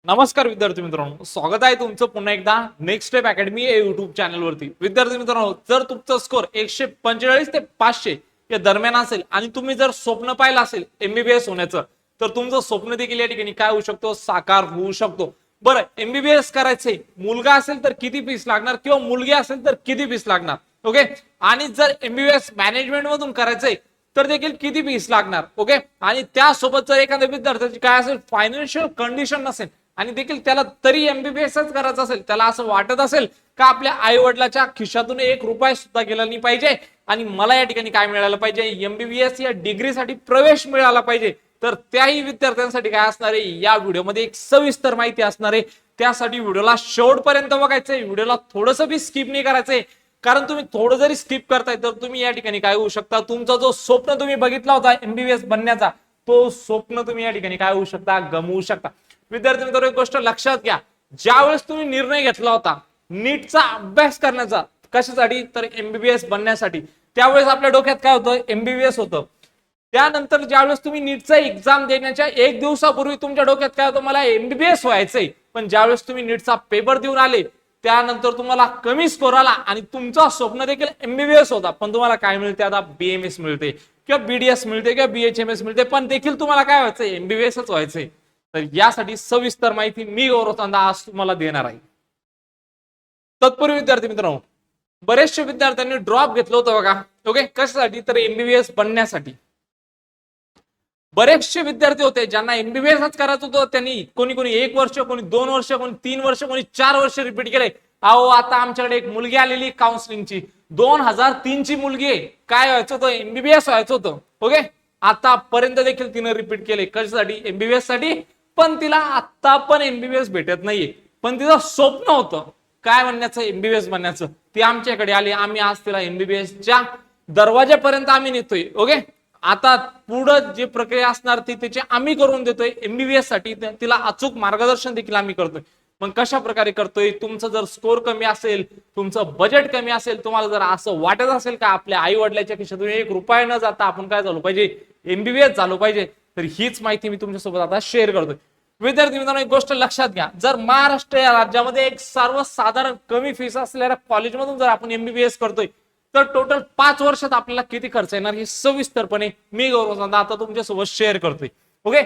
नमस्कार विद्यार्थी मित्रांनो, स्वागत आहे तुमचं पुन्हा एकदा नेक्स्ट स्टेप अकॅडमी या युट्यूब चॅनलवरती। विद्यार्थी मित्रांनो, जर तुमचा स्कोर 145 ते 500 या दरम्यान असेल आणि तुम्ही जर स्वप्न पाहिलं असेल एमबीबीएस होण्याचं, तर तुमचं स्वप्न देखील या ठिकाणी काय होऊ शकतो, साकार होऊ शकतो। बरं, एमबीबीएस करायचंय, मुलगा असेल तर किती फीस लागणार किंवा मुलगी असेल तर किती फीस लागणार, ओके। आणि जर एमबीबीएस मॅनेजमेंट मधून करायचंय तर देखील किती फीस लागणार, ओके। आणि त्यासोबत जर एखाद्या विद्यार्थ्याची काय असेल फायनान्शियल कंडिशन नसेल आणि देखील त्याला तरी एमबीबीएसच करायचं असेल, त्याला असं वाटत असेल का आपल्या आई वडिलाच्या खिशातून 1 रुपया सुद्धा गेला नाही पाहिजे आणि मला या ठिकाणी काय मिळालं पाहिजे, एमबीबीएस या डिग्रीसाठी प्रवेश मिळाला पाहिजे, तर त्याही विद्यार्थ्यांसाठी काय असणार आहे, या व्हिडिओमध्ये एक सविस्तर माहिती असणार आहे। त्यासाठी व्हिडिओला शेवटपर्यंत बघायचंय, व्हिडिओला थोडंसं बी स्किप नाही करायचंय, कारण तुम्ही थोडं जरी स्किप करताय तर तुम्ही या ठिकाणी काय होऊ शकता, तुमचा जो स्वप्न तुम्ही बघितला होता एमबीबीएस बनण्याचा, तो स्वप्न तुम्ही या ठिकाणी काय होऊ शकता, गमवू शकता। विद्यार्थी मित्रांनो, एक गोष्ट लक्षात घ्या, ज्यावेळेस तुम्ही निर्णय घेतला होता नीटचा अभ्यास करण्याचा, कशासाठी तर एमबीबीएस बनण्यासाठी, त्यावेळेस आपल्या डोक्यात काय होतं, एमबीबीएस होतं। त्यानंतर ज्यावेळेस तुम्ही नीटचा एक्झाम देण्याच्या 1 दिवसापूर्वी तुमच्या डोक्यात काय होतं, मला एमबीबीएस व्हायचंय। पण ज्यावेळेस तुम्ही नीटचा पेपर देऊन आले त्यानंतर तुम्हाला कमी स्कोर आला आणि तुमचा स्वप्न देखील एमबीबीएस होता, पण तुम्हाला काय मिळते आता, बीएमएस मिळते किंवा बीडीएस मिळते किंवा बीएचएमएस मिळते, पण देखील तुम्हाला काय व्हायचंय, एमबीबीएसच व्हायचंय। तर यासाठी सविस्तर माहिती मी गौरव चांदा आज तुम्हाला देणार आहे। तत्पूर्वी विद्यार्थी मित्रांनो, बरेचशे विद्यार्थ्यांनी ड्रॉप घेतलं होतं बघा, ओके, कशासाठी तर एमबीबीएस बनण्यासाठी। बरेचसे विद्यार्थी होते ज्यांना एमबीबीएसच करायचं होतं, त्यांनी कोणी 1 वर्ष, कोणी 2 वर्ष, कोणी 3 वर्ष, कोणी 4 वर्ष रिपीट केले। अहो, आता आमच्याकडे एक मुलगी आलेली काउन्सिलिंगची, 2003 ची मुलगी आहे, काय व्हायचं होतं, एमबीबीएस व्हायचं होतं, ओके। आतापर्यंत देखील तिने रिपीट केले, कशासाठी, एमबीबीएस साठी, पण तिला आता पण एमबीबीएस भेटत नाहीये, पण तिचं स्वप्न होतं काय म्हणण्याचं, एमबीबीएस बनण्याचं। ती आमच्याकडे आली, आम्ही आज तिला एमबीबीएसच्या दरवाजापर्यंत आम्ही नेतोय, ओके। आता पुढं जी प्रक्रिया असणार ती त्याची आम्ही करून देतोय, एमबीबीएस साठी तिला अचूक मार्गदर्शन देखील आम्ही करतोय। मग कशा प्रकारे करतोय, तुमचं जर स्कोर कमी असेल, तुमचं बजेट कमी असेल, तुम्हाला जर असं वाटत असेल का आपल्या आई वडिलांच्या खिशातून 1 रुपया न जाता आपण काय झालो पाहिजे, एमबीबीएस झालो पाहिजे, तर हीच माहिती मी तुमच्यासोबत आता शेअर करतोय। विद्यार्थी मित्रांनो, एक गोष्ट लक्षात घ्या, जर महाराष्ट्र या राज्यामध्ये एक सर्वसाधारण कमी फीस असलेल्या कॉलेजमधून जर आपण एमबीबीएस करतोय तर टोटल 5 वर्षात आपल्याला किती खर्च येणार हे सविस्तरपणे मी गौरव चांदा आता तुमच्यासोबत शेअर करतोय, ओके।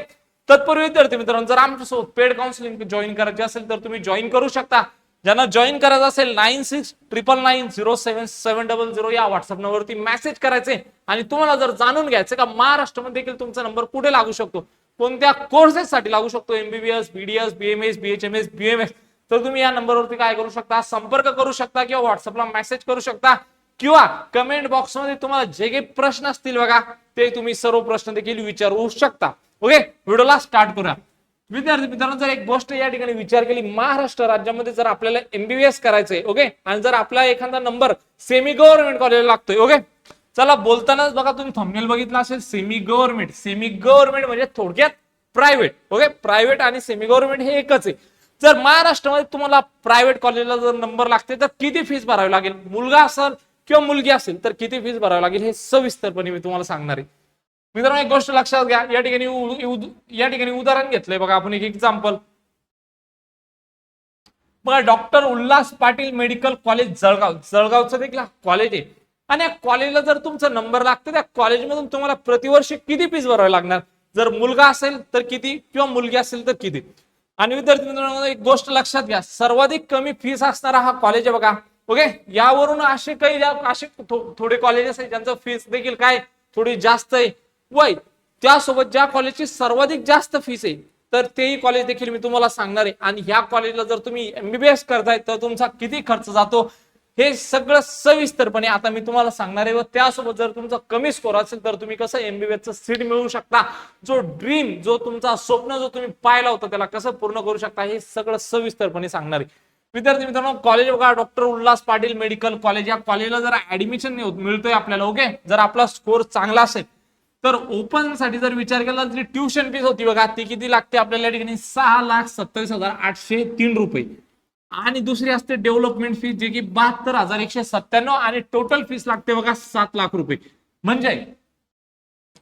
तत्पूर्वी विद्यार्थी मित्रांनो, जर आमच्यासोबत पेड काउन्सिलिंग जॉईन करायची असेल तर तुम्ही जॉईन करू शकता। ज्यांना जॉईन करायचं असेल 9699907700 या व्हॉट्सअप नंबरवरती मेसेज करायचे आणि तुम्हाला जर जाणून घ्यायचं का महाराष्ट्रामध्ये देखील तुमचा नंबर कुठे लागू शकतो, कोणत्या कोर्सेस साठी लागू शकतो, MBBS, BDS, BMS, BHMS, BMS, तर तुम्ही या नंबरवरती काय करू शकता, संपर्क करू शकता किंवा व्हॉट्सअपला मेसेज करू शकता किंवा कमेंट बॉक्स मध्ये तुम्हाला जे काही प्रश्न असतील बघा ते तुम्ही सर्व प्रश्न देखील विचारू शकता, ओके। व्हिडिओला स्टार्ट करूया। विद्यार्थी मित्रांनो, जर एक गोष्ट या ठिकाणी विचार केली, महाराष्ट्र राज्यामध्ये जर आपल्याला एमबीबीएस करायचंय, ओके, आणि जर आपला एखादा नंबर सेमी गव्हर्नमेंट कॉलेजला लागतोय, ओके, चला बोलतानाच बघा तुम्ही थंबनेल बघितला असेल, सेमी गव्हर्नमेंट म्हणजे थोडक्यात प्रायव्हेट, ओके। प्रायव्हेट आणि सेमी गव्हर्नमेंट हे एकच आहे। जर महाराष्ट्रामध्ये तुम्हाला प्रायव्हेट कॉलेजला जर नंबर लागते तर किती फीस भरावी लागेल, मुलगा असेल किंवा मुलगी असेल तर किती फीस भरावी लागेल हे सविस्तरपणे मी तुम्हाला सांगणार आहे। मित्रांनो, एक गोष्ट लक्षात घ्या, या ठिकाणी उदाहरण घेतलंय बघा आपण, एक एक्झाम्पल बघा, doctor Ulhas Patil medical college जळगावचं देखील कॉलेज आहे आणि या कॉलेजला जर तुमचा नंबर लागतो त्या कॉलेजमधून तुम्हाला प्रतिवर्ष किती फीस भरावी लागणार, जर मुलगा असेल तर किती किंवा मुलगी असेल तर किती। आणि विद्यार्थी मित्रांनो, एक गोष्ट लक्षात घ्या, सर्वाधिक कमी फीस असणारा हा कॉलेज आहे बघा, ओके। यावरून असे थोडे कॉलेजेस आहेत ज्यांचं फीस देखील काय थोडी जास्त आहे, वय त्यासोबत ज्या कॉलेजची सर्वाधिक जास्त फीस आहे तर तेही कॉलेज देखील मी तुम्हाला सांगणार आहे। आणि ह्या कॉलेजला जर तुम्ही एमबीबीएस करताय तर तुमचा किती खर्च जातो हे सगळं सविस्तरपणे आता मी तुम्हाला सांगणार आहे। व त्यासोबत जर तुमचा कमी स्कोर असेल तर तुम्ही कसं एमबीबीएसचं सीट मिळवू शकता, जो ड्रीम, जो तुमचा स्वप्न जो तुम्ही पाहिला होता त्याला कसं पूर्ण करू शकता हे सगळं सविस्तरपणे सांगणार आहे। विद्यार्थी मित्रांनो, कॉलेज बघा, doctor Ulhas Patil medical college, या कॉलेजला जर ऍडमिशन मिळतोय आपल्याला, ओके, जर आपला स्कोर चांगला असेल तर ओपन साठी जर विचार केला तर ट्युशन फीस होती बघा, ती किती लागते आपल्याला या ठिकाणी, 6,27,803 रुपये। आणि दुसरी असते डेव्हलपमेंट फीस जे की 72,197 आणि टोटल फीस लागते बघा 7 लाख रुपये। म्हणजे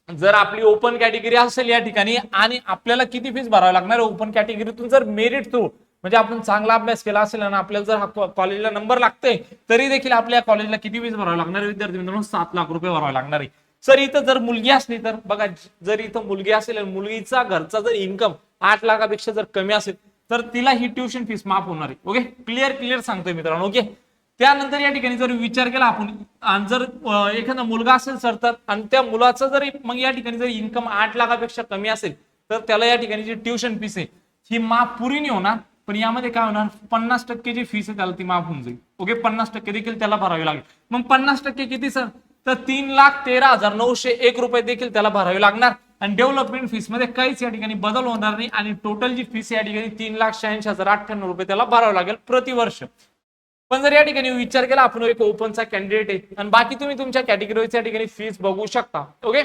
जर आपली ओपन कॅटेगरी असेल या ठिकाणी आणि आपल्याला किती फीस भरावी लागणार ओपन कॅटेगरीतून जर मेरिट थ्रू म्हणजे आपण चांगला अभ्यास केला असेल आणि आपल्याला जर कॉलेजला नंबर लागते तरी देखील आपल्या कॉलेजला किती फीस भरावी लागणार आहे विद्यार्थी मित्रांनो 7 लाख रुपये भरावे लागणार आहे. सर इथं जर मुलगी असली तर बघा जर इथं मुलगी असेल आणि मुलगीचा घरचा जर इन्कम 8 लाखापेक्षा जर कमी असेल तर तिला ही ट्युशन फीस माफ होणार आहे. ओके क्लिअर सांगतोय मित्रांनो. ओके त्यानंतर या ठिकाणी जर विचार केला आपण आणि जर एखादा मुलगा असेल सर तर आणि त्या मुलाचं जर मग या ठिकाणी जर इन्कम 8 लाखापेक्षा कमी असेल तर त्याला या ठिकाणी जी ट्युशन फीस आहे ही माफ पुरी नाही होणार पण यामध्ये काय होणार 50% जी फीस आहे त्याला ती माफ होऊन जाईल. ओके 50% देखील त्याला भरावी लागेल. मग 50% किती सर तर 3,13,901 रुपये देखील त्याला भरावे लागणार आणि डेव्हलपमेंट फीस मध्ये काहीच या ठिकाणी बदल होणार नाही आणि टोटल जी फीस या ठिकाणी 3,86,098 रुपये त्याला भरावे लागेल प्रतिवर्ष. पण जर या ठिकाणी विचार केला आपण एक ओपनचा कॅन्डिडेट आहे आणि बाकी तुम्ही तुमच्या कॅटेगरीच्या ठिकाणी फीस बघू शकता. ओके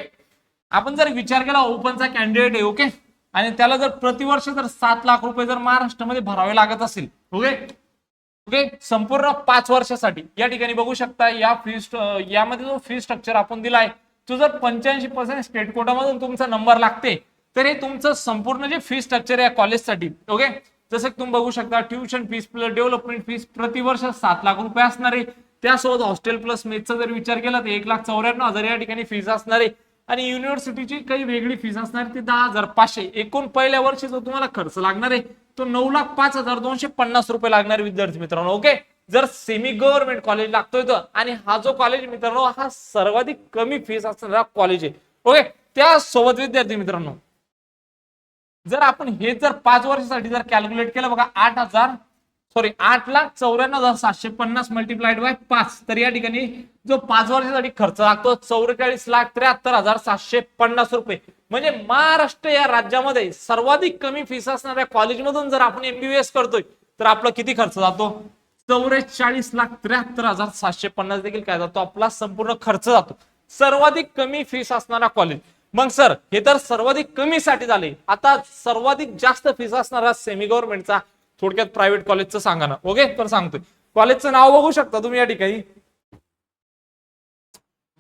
आपण जर विचार केला ओपनचा कॅन्डिडेट आहे ओके आणि त्याला जर प्रतिवर्ष जर 7 लाख रुपये जर महाराष्ट्रामध्ये भरावे लागत असेल ओके ओके संपूर्ण 5 वर्षासाठी या ठिकाणी बघू शकता या फी यामध्ये जो फी स्ट्रक्चर आपण दिलाय तो जर 85% स्टेट कोटामधून तुमचा नंबर लागते तर हे तुमचं संपूर्ण जे फी स्ट्रक्चर आहे कॉलेजसाठी ओके जसं तुम्ही बघू शकता tuition fees plus development fees प्रतिवर्ष 7 लाख रुपये असणार आहे. त्यासोबत हॉस्टेल प्लस मेसचा जर विचार केला तर 1,94,000 या ठिकाणी फीस असणार आहे आणि युनिव्हर्सिटीची काही वेगळी फीस असणार ती 10,500. एकूण पहिल्या वर्षी जो तुम्हाला खर्च लागणार आहे तो 9,05,250 रुपये लागणार विद्यार्थी मित्रांनो. ओके जर सेमी गव्हर्नमेंट कॉलेज लागतोय तर आणि हा जो कॉलेज मित्रांनो हा सर्वाधिक कमी फीस असणारा कॉलेज आहे. ओके त्यासोबत विद्यार्थी मित्रांनो जर आपण हे जर 5 वर्षासाठी जर कॅल्क्युलेट केलं बघा 8,94,750 मल्टिप्लाइड बाय 5 तर या ठिकाणी जो 5 वर्षासाठी खर्च लागतो 44,73,750 रुपये. म्हणजे महाराष्ट्र या राज्यामध्ये सर्वाधिक कमी फीस असणाऱ्या कॉलेजमधून जर आपण एमबीबीएस करतोय तर आपला किती खर्च जातो 44,73,750 देखील काय जातो आपला संपूर्ण खर्च जातो. सर्वाधिक कमी फीस असणारा कॉलेज. मग सर हे तर सर्वाधिक कमी साठी झाले आता सर्वाधिक जास्त फीस असणारा सेमी गव्हर्नमेंटचा थोडक्यात प्रायव्हेट कॉलेजचं सांगा ना. ओके तर सांगतोय कॉलेजचं नाव बघू शकता तुम्ही या ठिकाणी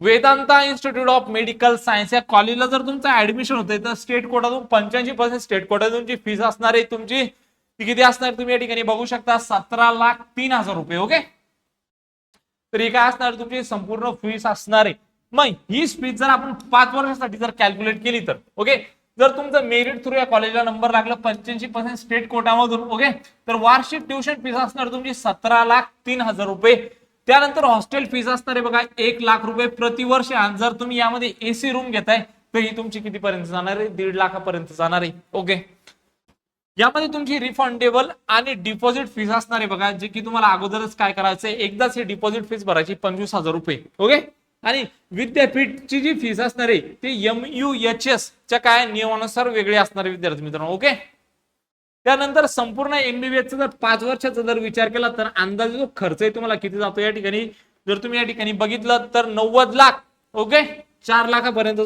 Vedanta institute of medical science. या कॉलेजला जर तुमचं ऍडमिशन होतंय तर स्टेट कोटातून 85% स्टेट कोटातून जी फीस असणार आहे तुमची ती किती असणार तुम्ही या ठिकाणी बघू शकता 17,03,000 रुपये. ओके तर ही काय असणार तुमची संपूर्ण फीस असणार आहे. मग ही फीस जर आपण 5 वर्षासाठी जर कॅल्क्युलेट केली तर ओके जर तुमचं मेरिट थ्रू या कॉलेजला नंबर लागला 85% स्टेट कोटामधून ओके तर वार्षिक ट्युशन फीस असणार तुमची 17,03,000 रुपये. त्यानंतर हॉस्टेल फीस असणार आहे बघा 1 लाख रुपये प्रतिवर्ष आणि जर तुम्ही यामध्ये एसी रूम घेताय तर ही तुमची किती पर्यंत जाणार आहे 1.5 लाखापर्यंत जाणार आहे. ओके यामध्ये तुमची रिफंडेबल आणि डिपॉझिट फीस असणार आहे बघा जे की तुम्हाला अगोदरच काय करायचं आहे एकदाच ही डिपॉझिट फीस भरायची 25,000 रुपये. ओके आणि विद्यापीठची जी फीस असणार आहे ती MUHS च्या काय नियमानुसार वेगळे असणारे विद्यार्थी मित्रांनो. ओके त्यानंतर संपूर्ण एमबीबीएसचा जर 5 वर्षाचा जर विचार केला तर अंदाजे जो खर्च आहे तुम्हाला किती जातो या ठिकाणी जर तुम्ही या ठिकाणी बघितलं तर 90 लाख. ओके 4 लाखापर्यंत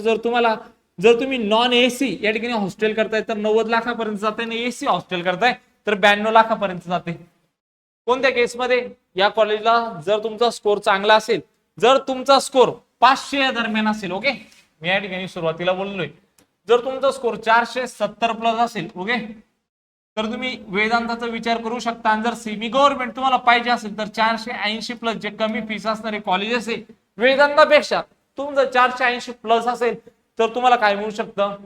जर तुम्ही नॉन एसी या ठिकाणी हॉस्टेल करताय तर 90 लाखापर्यंत जाते आणि एसी हॉस्टेल करताय तर 92 लाखापर्यंत जाते. कोणत्या केसमध्ये या कॉलेजला जर तुमचा स्कोर चांगला असेल जर तुमचा स्कोर 500 या दरम्यान असेल ओके मी या ठिकाणी सुरुवातीला बोललोय जर तुमचा स्कोर 470 प्लस असेल ओके तर तुम्ही वेदांताचा विचार करू शकता आणि जर सेमी गव्हर्नमेंट तुम्हाला पाहिजे असेल तर 480 प्लस जे कमी फीस असणारे कॉलेजेस आहे वेदांतापेक्षा तुमचं 480 प्लस असेल तर तुम्हाला काय मिळू शकतं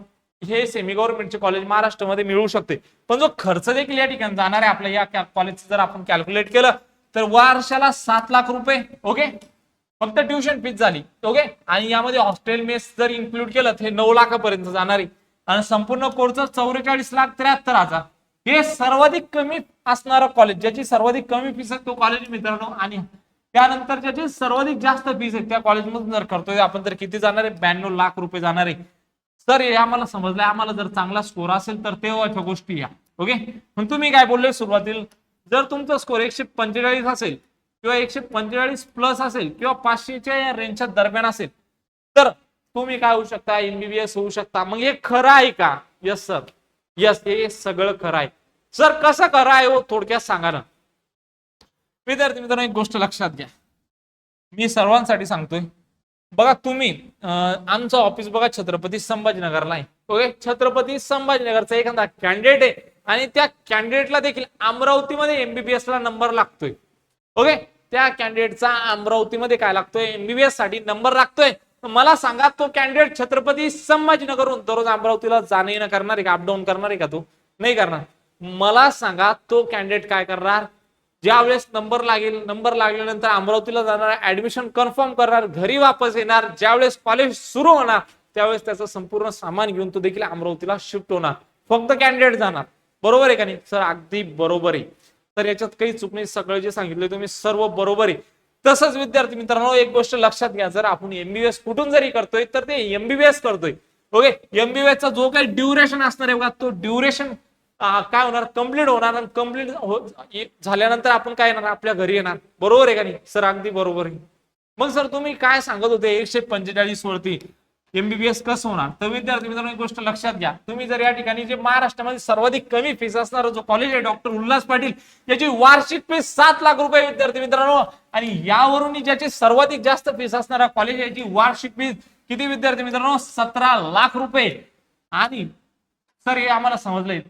हे सेमी गव्हर्नमेंटचे कॉलेज महाराष्ट्रामध्ये मिळू शकते. पण जो खर्च देखील या ठिकाणी जाणार आहे आपल्या या कॉलेजचं जर आपण कॅल्क्युलेट केलं तर वर्षाला 7 लाख रुपये ओके फक्त ट्युशन फीस झाली. ओके आणि यामध्ये हॉस्टेल मेस जर इन्क्लूड केलं तर हे 9 लाखापर्यंत जाणार आहे आणि संपूर्ण कोर्सचं 44,73,000 हे सर्वाधिक कमी असणारं कॉलेज ज्याची सर्वाधिक कमी फीस आहे तो कॉलेज मित्रांनो आणि त्यानंतर ज्याची सर्वाधिक जास्त फीस आहे त्या कॉलेजमधून जर करतोय आपण तर किती जाणार आहे 92 लाख रुपये जाणार आहे. सर हे आम्हाला समजलंय आम्हाला जर चांगला स्कोर असेल तर तेव्हा गोष्टी या. ओके पण तुम्ही काय बोलले सुरुवातीला जर तुमचा स्कोर 145 असेल किंवा 145 प्लस असेल किंवा 500च्या या रेंजच्या दरम्यान असेल तर तुम्ही काय होऊ शकता एमबीबीएस होऊ शकता. मग हे खरं आहे का? यस सर यस हे सगळं खरं आहे. सर कसं खरं आहे हो थोडक्यात सांगा ना. विद्यार्थी मित्रांनो एक गोष्ट लक्षात घ्या मी सर्वांसाठी सांगतोय बघा तुम्ही आमचं ऑफिस बघा छत्रपती संभाजीनगरला आहे. ओके, छत्रपती संभाजीनगरचा एखादा कॅन्डिडेट आहे आणि त्या कॅन्डिडेटला देखील अमरावतीमध्ये एमबीबीएस ला नंबर लागतोय. ओके, त्या कॅन्डिडेटचा अमरावतीमध्ये काय लागतोय, एमबीबीएस साठी नंबर लागतोय. मला सांगा तो कॅन्डिडेट छत्रपती संभाजीनगरहून दररोज अमरावतीला जाणं येणं करणार आहे का, अपडाऊन करणार आहे का, तो नाही करणार. मला सांगा तो कॅन्डिडेट काय करणार, ज्या वेळेस नंबर लागेल, नंबर लागल्यानंतर अमरावतीला जाणार, ऍडमिशन कन्फर्म करणार, घरी वापस येणार, ज्यावेळेस कॉलेज सुरू होणार त्यावेळेस त्याचं संपूर्ण सामान घेऊन तो देखील अमरावतीला शिफ्ट होणार, फक्त कॅन्डिडेट जाणार. बरोबर आहे का नाही सर? अगदी बरोबर आहे. तर याच्यात काही चूक नाही, सगळं जे सांगितलं तुम्ही सर्व बरोबर आहे. तसंच विद्यार्थी मित्रांनो एक गोष्ट लक्षात घ्या, जर आपण एमबीबीएस कुठून जरी करतोय तर ते एमबीबीएस करतोय. ओके, एमबीबीएसचा जो काही ड्युरेशन असणार आहे बघा, तो ड्युरेशन काय होणार, कम्प्लीट होणार. आणि कम्प्लीट झाल्यानंतर आपण काय येणार, आपल्या घरी येणार. बरोबर आहे का नाही सर? अगदी बरोबर आहे. मग सर तुम्ही काय सांगत होते 145 वरती एमबीबीएस कसं होणार? तर विद्यार्थी मित्रांनो एक गोष्ट लक्षात घ्या, तुम्ही जर या ठिकाणी जे महाराष्ट्रामध्ये सर्वाधिक कमी फीस असणार जो कॉलेज आहे डॉक्टर उल्हास पाटील, याची वार्षिक फीस 7 लाख रुपये विद्यार्थी मित्रांनो. आणि यावरून ज्याची सर्वाधिक जास्त फीस असणारा कॉलेज याची वार्षिक फीस किती विद्यार्थी मित्रांनो, 17 लाख रुपये. आणि सर हे आम्हाला समजलंय,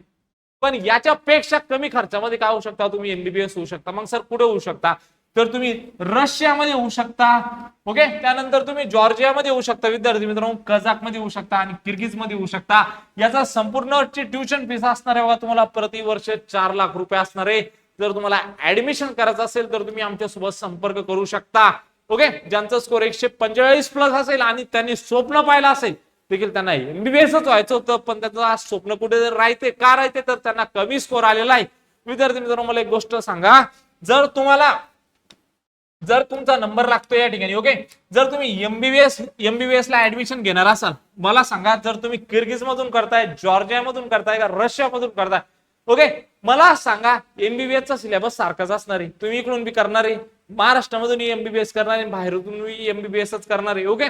पण याच्यापेक्षा कमी खर्चामध्ये काय होऊ शकता तुम्ही, एमबीबीएस होऊ शकता. मग सर कुठे होऊ शकता, तर तुम्ही रशियामध्ये होऊ शकता. ओके, त्यानंतर तुम्ही जॉर्जियामध्ये होऊ शकता विद्यार्थी मित्रांनो, कझाकमध्ये होऊ शकता आणि किर्गिजमध्ये होऊ शकता. याचा संपूर्ण ट्युशन फीस असणार आहे बघा तुम्हाला प्रतिवर्ष 4 लाख रुपये असणार आहे. जर तुम्हाला ऍडमिशन करायचं असेल तर तुम्ही आमच्यासोबत संपर्क करू शकता. ओके, ज्यांचा स्कोर 145 प्लस असेल आणि त्यांनी स्वप्न पाहिलं असेल देखील त्यांना एमबीबीएसच व्हायचं होतं, पण त्याचं स्वप्न कुठे राहते का राहते, तर त्यांना कमी स्कोर आलेला आहे. विद्यार्थी मित्रांनो मला एक गोष्ट सांगा, जर तुमचा नंबर लागतो या ठिकाणी, ओके, जर तुम्ही एमबीबीएस ला ऍडमिशन घेणार असाल, मला सांगा जर तुम्ही किर्गिज मधून करताय, जॉर्जिया मधून करताय का रशिया मधून करताय, ओके, मला सांगा एमबीबीएसचा सिलेबस सारखाच असणार आहे. तुम्ही इकडून बी करणार आहे, महाराष्ट्रामधून एमबीबीएस करणार आहे, बाहेरून एमबीबीएसच करणार आहे. ओके,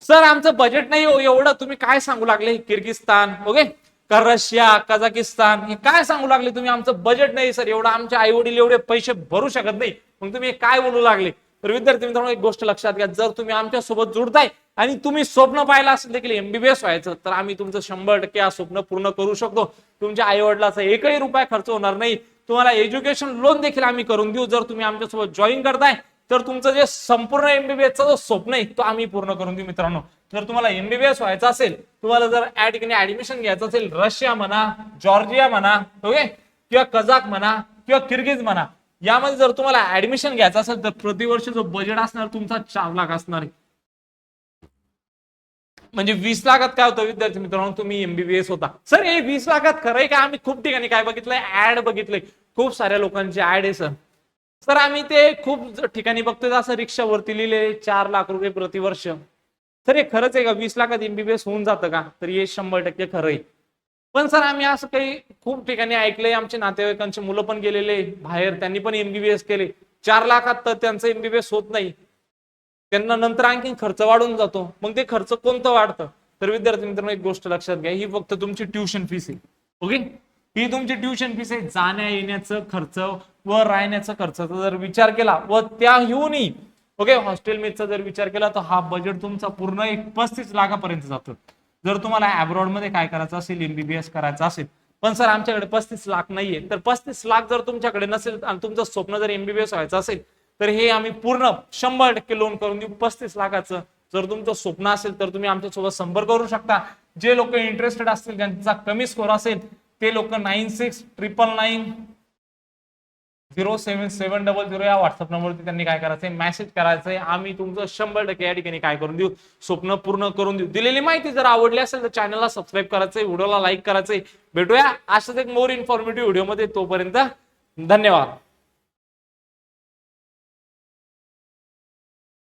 सर आमचं बजेट नाही हो एवढं, तुम्ही काय सांगू लागले, किर्गिस्तान ओके का रशिया कझाकिस्तान हे काय सांगू लागले तुम्ही, आमचं बजेट नाही सर एवढं, आमचे आई वडील एवढे पैसे भरू शकत नाही, मग तुम्ही काय बोलू लागले. तर विद्यार्थी मित्रांनो एक गोष्ट लक्षात घ्या, जर तुम्ही आमच्या सोबत जुडताय आणि तुम्ही स्वप्न पाहिलं असेल देखील एमबीबीएस व्हायचं, तर आम्ही तुमचं 100% हा स्वप्न पूर्ण करू शकतो. तुमच्या आई वडिलाचा एकही रुपया खर्च होणार नाही. तुम्हाला एज्युकेशन लोन देखील आम्ही करून देऊ जर तुम्ही आमच्यासोबत जॉईन करताय, तर तुमचं जे संपूर्ण एमबीबीएसचा जो स्वप्न आहे तो आम्ही पूर्ण करून देऊ. मित्रांनो जर तुम्हाला एमबीबीएस व्हायचं असेल, तुम्हाला जर या ठिकाणी ऍडमिशन घ्यायचं असेल, रशिया म्हणा, जॉर्जिया म्हणा, ओके, किंवा कझाक म्हणा किंवा किर्गिज म्हणा, यामध्ये जर तुम्हाला ऍडमिशन घ्यायचं असेल तर प्रतिवर्ष जो बजेट असणार तुमचा 4 लाख असणार आहे. म्हणजे 20 लाखात काय होतं विद्यार्थी मित्रांनो, तुम्ही एमबीबीएस होता. सर हे 20 लाखात खरंय का? आम्ही खूप ठिकाणी काय बघितलंय, ऍड बघितलंय, खूप साऱ्या लोकांची ऍड आहे सर. सर आम्ही ते खूप ठिकाणी बघतोय, असं रिक्षावरती लिहिले 4 लाख रुपये प्रतिवर्ष. सर हे खरंच आहे का? 20 लाखात एमबीबीएस होऊन जातं का? तर हे 100% खरं आहे. पण सर आम्ही असं काही खूप ठिकाणी ऐकलंय, आमचे नातेवाईकांची मुलं पण गेलेले बाहेर, त्यांनी पण एमबीबीएस केले, 4 लाखात तर त्यांचं एमबीबीएस होत नाही, त्यांना नंतर आणखी खर्च वाढून जातो. मग ते खर्च कोणतं वाढतं? तर विद्यार्थी मित्रांनो एक गोष्ट लक्षात घ्या, ही फक्त तुमची ट्युशन फीस आहे. ओके, ही तुमची ट्युशन फीस आहे. जाण्या येण्याचं खर्च व राहण्याचा खर्चाचा जर विचार केला व त्याहूनही ओके हॉस्टेल मेसचा जर विचार केला तर हा बजेट तुमचा पूर्ण 35 लाखापर्यंत जातो. जर तुम्हाला अब्रॉड मध्ये काय करायचं असेल, एमबीबीएस करायचं असेल, पण सर आमच्याकडे 35 लाख नाहीये, तर 35 लाख जर तुमच्याकडे नसेल आणि तुमचं स्वप्न जर एमबीबीएस व्हायचं असेल, तर हे आम्ही पूर्ण 100% लोन करून देऊ 35 लाखाचं. जर तुमचं स्वप्न असेल तर तुम्ही आमच्यासोबत संपर्क करू शकता. जे लोक इंटरेस्टेड असतील, ज्यांचा कमी स्कोर असेल, ते लोक 9699907700 या व्हॉट्सअप नंबरवरती त्यांनी काय करायचंय, मेसेज करायचंय. आम्ही तुमचं 100% या ठिकाणी काय करून देऊ, स्वप्न पूर्ण करून देऊ. दिलेली माहिती जर आवडली असेल तर चॅनलला सबस्क्राईब करायचंय, व्हिडिओला लाईक करायचंय. भेटूया अशाच एक मोर इन्फॉर्मेटिव्ह व्हिडिओ मध्ये, तोपर्यंत धन्यवाद.